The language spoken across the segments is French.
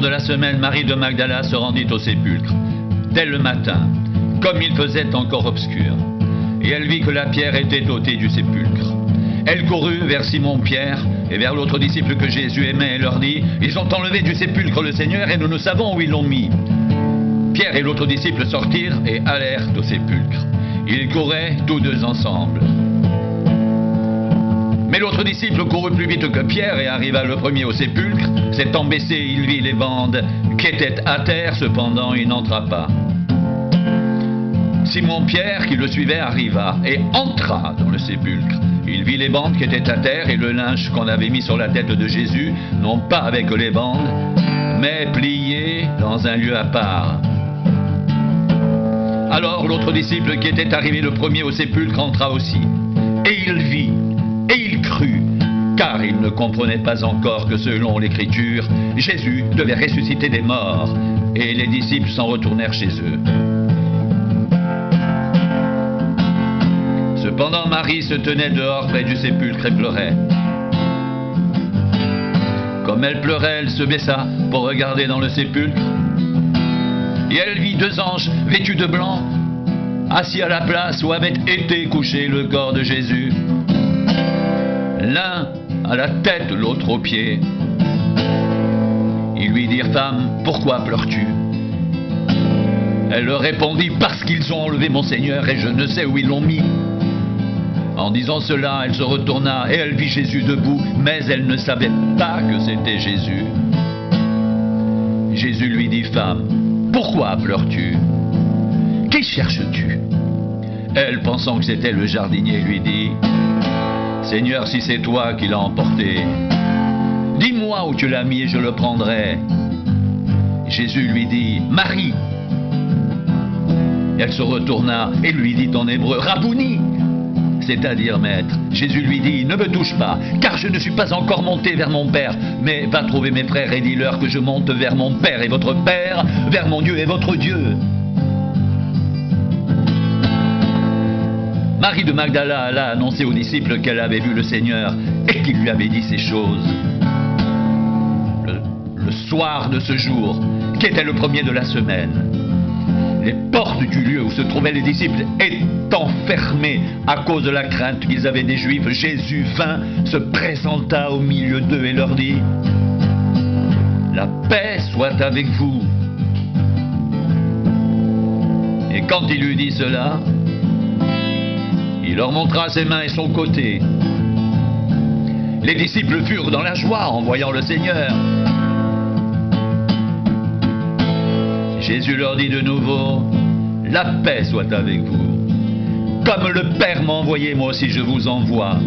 de la semaine, Marie de Magdala se rendit au sépulcre, dès le matin, comme il faisait encore obscur. Et elle vit que la pierre était ôtée du sépulcre. Elle courut vers Simon-Pierre et vers l'autre disciple que Jésus aimait et leur dit « Ils ont enlevé du sépulcre le Seigneur et nous ne savons où ils l'ont mis. » Pierre et l'autre disciple sortirent et allèrent au sépulcre. Ils couraient tous deux ensemble. Mais l'autre disciple courut plus vite que Pierre et arriva le premier au sépulcre. S'étant baissé, il vit les bandes qui étaient à terre, cependant il n'entra pas. Simon-Pierre, qui le suivait, arriva et entra dans le sépulcre. Il vit les bandes qui étaient à terre et le linge qu'on avait mis sur la tête de Jésus, non pas avec les bandes, mais plié dans un lieu à part. Alors l'autre disciple qui était arrivé le premier au sépulcre entra aussi. Et il vit, et il crut, car il ne comprenait pas encore que selon l'Écriture, Jésus devait ressusciter des morts. Et les disciples s'en retournèrent chez eux. Cependant, Marie se tenait dehors près du sépulcre et pleurait. Comme elle pleurait, elle se baissa pour regarder dans le sépulcre. Et elle vit deux anges vêtus de blanc, assis à la place où avait été couché le corps de Jésus. L'un à la tête, l'autre aux pieds. Ils lui dirent « Femme, pourquoi pleures-tu » Elle leur répondit « Parce qu'ils ont enlevé mon Seigneur et je ne sais où ils l'ont mis. » En disant cela, elle se retourna et elle vit Jésus debout, mais elle ne savait pas que c'était Jésus. Jésus lui dit « Femme, pourquoi pleures-tu? Qui cherches-tu » Elle, pensant que c'était le jardinier, lui dit « Seigneur, si c'est toi qui l'as emporté, dis-moi où tu l'as mis et je le prendrai. » Jésus lui dit « Marie !» Elle se retourna et lui dit en hébreu « Rabouni !» c'est-à-dire maître. Jésus lui dit, ne me touche pas, car je ne suis pas encore monté vers mon Père, mais va trouver mes frères et dis-leur que je monte vers mon Père et votre Père, vers mon Dieu et votre Dieu. Marie de Magdala alla annoncer aux disciples qu'elle avait vu le Seigneur et qu'il lui avait dit ces choses. Le soir de ce jour, qui était le premier de la semaine, les portes du lieu où se trouvaient les disciples étant fermées à cause de la crainte qu'ils avaient des Juifs, Jésus vint, se présenta au milieu d'eux et leur dit « La paix soit avec vous !» Et quand il eut dit cela, il leur montra ses mains et son côté. Les disciples furent dans la joie en voyant le Seigneur. Jésus leur dit de nouveau, « La paix soit avec vous. Comme le Père m'a envoyé, moi aussi je vous envoie. »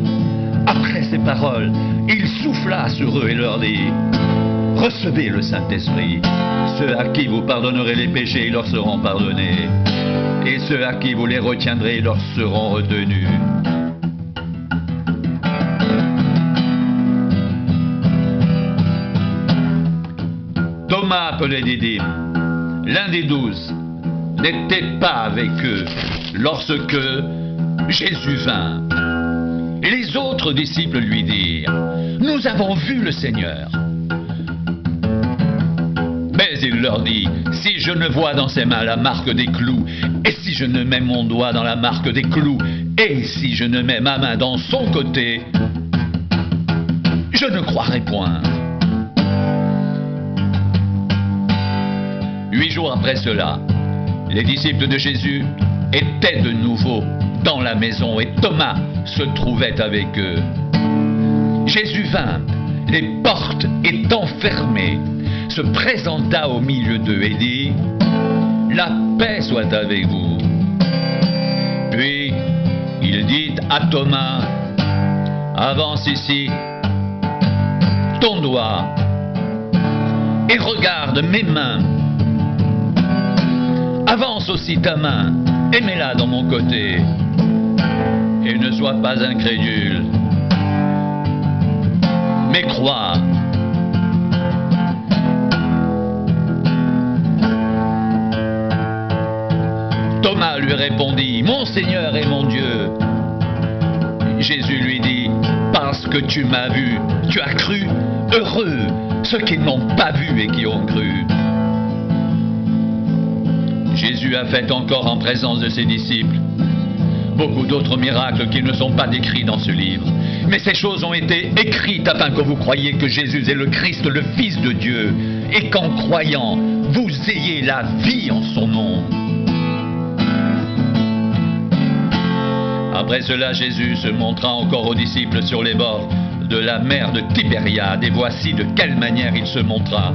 Après ces paroles, il souffla sur eux et leur dit, « Recevez le Saint-Esprit. Ceux à qui vous pardonnerez les péchés, leur seront pardonnés. Et ceux à qui vous les retiendrez, leur seront retenus. » Thomas, appelé Didyme, l'un des 12, n'était pas avec eux lorsque Jésus vint. Et les autres disciples lui dirent, « Nous avons vu le Seigneur. » Mais il leur dit, « Si je ne vois dans ses mains la marque des clous, et si je ne mets mon doigt dans la marque des clous, et si je ne mets ma main dans son côté, je ne croirai point. » 8 jours après cela, les disciples de Jésus étaient de nouveau dans la maison et Thomas se trouvait avec eux. Jésus vint, les portes étant fermées, se présenta au milieu d'eux et dit « La paix soit avec vous. » Puis il dit à Thomas « Avance ici ton doigt et regarde mes mains. Avance aussi ta main et mets-la dans mon côté. Et ne sois pas incrédule, mais crois. » Thomas lui répondit, « Mon Seigneur et mon Dieu. » Jésus lui dit, « Parce que tu m'as vu, tu as cru. Heureux ceux qui n'ont pas vu et qui ont cru. Jésus a fait encore en présence de ses disciples beaucoup d'autres miracles qui ne sont pas décrits dans ce livre. Mais ces choses ont été écrites afin que vous croyiez que Jésus est le Christ, le Fils de Dieu, et qu'en croyant, vous ayez la vie en son nom. Après cela, Jésus se montra encore aux disciples sur les bords de la mer de Tibériade, et voici de quelle manière il se montra.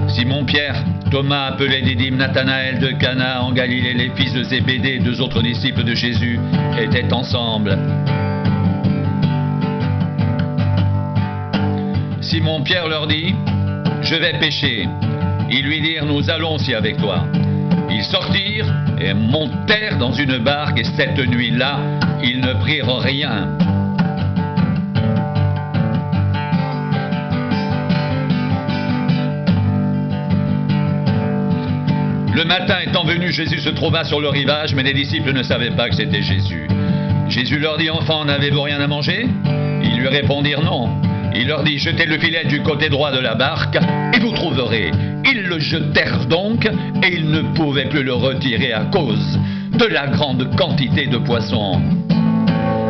Simon-Pierre, Thomas appelé Didyme, Nathanaël de Cana en Galilée, les fils de Zébédée et deux autres disciples de Jésus étaient ensemble. Simon-Pierre leur dit, « Je vais pêcher. » Ils lui dirent, « Nous allons aussi avec toi. » Ils sortirent et montèrent dans une barque, et cette nuit-là, ils ne prirent rien. Le matin étant venu, Jésus se trouva sur le rivage, mais les disciples ne savaient pas que c'était Jésus. Jésus leur dit, « Enfants, n'avez-vous rien à manger ?» Ils lui répondirent, « Non. » Il leur dit, « Jetez le filet du côté droit de la barque, et vous trouverez. » Ils le jetèrent donc, et ils ne pouvaient plus le retirer à cause de la grande quantité de poissons.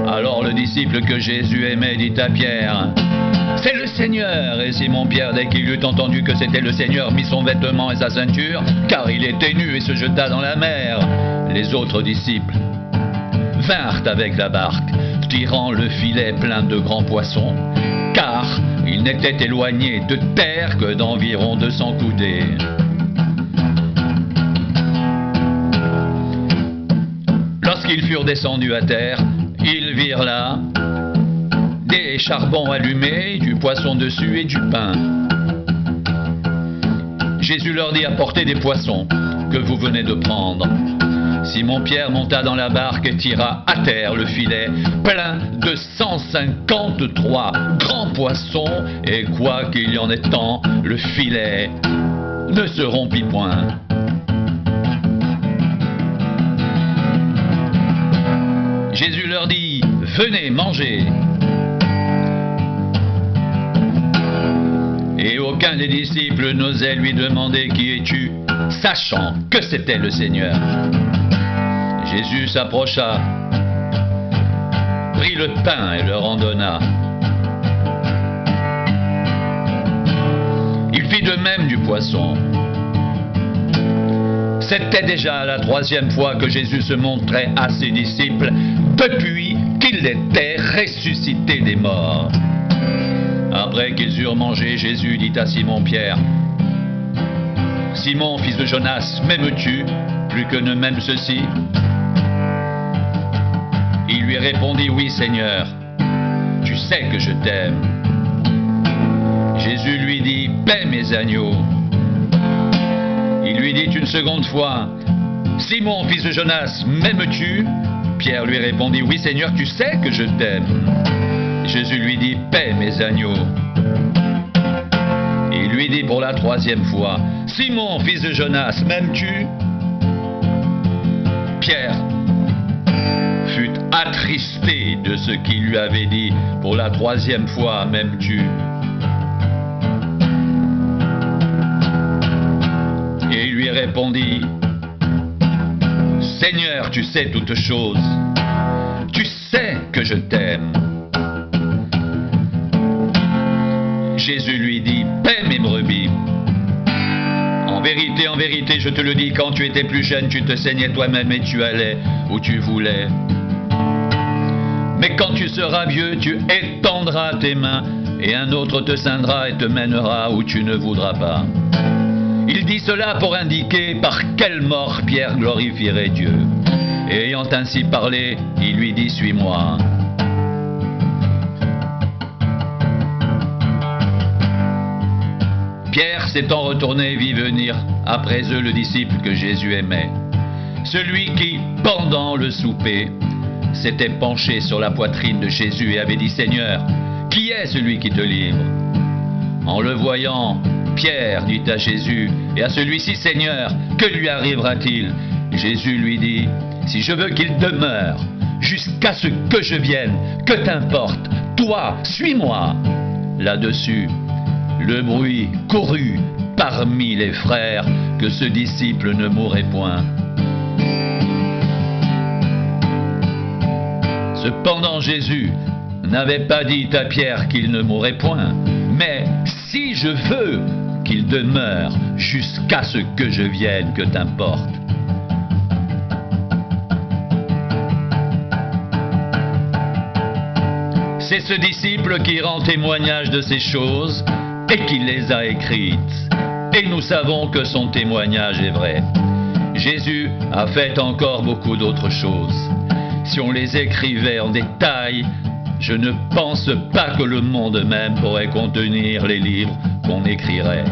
Alors le disciple que Jésus aimait dit à Pierre, « C'est le Seigneur !» Et Simon-Pierre, dès qu'il eut entendu que c'était le Seigneur, mit son vêtement et sa ceinture, car il était nu, et se jeta dans la mer. Les autres disciples vinrent avec la barque, tirant le filet plein de grands poissons, car ils n'étaient éloignés de terre que d'environ 200 coudées. Lorsqu'ils furent descendus à terre, ils virent là des charbons allumés, du poisson dessus et du pain. Jésus leur dit, « Apportez des poissons que vous venez de prendre. » Simon-Pierre monta dans la barque et tira à terre le filet plein de 153 grands poissons, et quoiqu'il y en ait tant, le filet ne se rompit point. Jésus leur dit, « Venez, mangez. » Et aucun des disciples n'osait lui demander, « Qui es-tu ?» sachant que c'était le Seigneur. Jésus s'approcha, prit le pain et leur en donna. Il fit de même du poisson. C'était déjà la 3e fois que Jésus se montrait à ses disciples depuis qu'il était ressuscité des morts. Après qu'ils eurent mangé, Jésus dit à Simon-Pierre, « Simon, fils de Jonas, m'aimes-tu plus que ne m'aime ceci ?» Il lui répondit, « Oui, Seigneur, tu sais que je t'aime. » Jésus lui dit, « Paie mes agneaux. » Il lui dit une seconde fois, « Simon, fils de Jonas, m'aimes-tu » Pierre lui répondit, « Oui, Seigneur, tu sais que je t'aime. » Jésus lui dit, « Paie mes agneaux. » Il lui dit pour la 3e fois, « Simon, fils de Jonas, m'aimes-tu » Pierre fut attristé de ce qu'il lui avait dit pour la 3e fois, « M'aimes-tu » Et il lui répondit, « Seigneur, tu sais toutes choses. Tu sais que je t'aime. » Jésus lui dit, « Paie mes brebis. En vérité, je te le dis, quand tu étais plus jeune, tu te saignais toi-même et tu allais où tu voulais. Mais quand tu seras vieux, tu étendras tes mains, et un autre te ceindra et te mènera où tu ne voudras pas. » Il dit cela pour indiquer par quelle mort Pierre glorifierait Dieu. Et ayant ainsi parlé, il lui dit, « Suis-moi. » Pierre s'étant retourné vit venir après eux le disciple que Jésus aimait, celui qui, pendant le souper, s'était penché sur la poitrine de Jésus et avait dit, « Seigneur, qui est celui qui te livre ?» En le voyant, Pierre dit à Jésus et à celui-ci, « Seigneur, que lui arrivera-t-il » Jésus lui dit, « Si je veux qu'il demeure jusqu'à ce que je vienne, que t'importe, toi, suis-moi. Là-dessus, le bruit courut parmi les frères que ce disciple ne mourrait point. Cependant Jésus n'avait pas dit à Pierre qu'il ne mourrait point, mais si je veux qu'il demeure jusqu'à ce que je vienne, que t'importe. C'est ce disciple qui rend témoignage de ces choses et qui les a écrites. Et nous savons que son témoignage est vrai. Jésus a fait encore beaucoup d'autres choses. Si on les écrivait en détail, je ne pense pas que le monde même pourrait contenir les livres qu'on écrirait.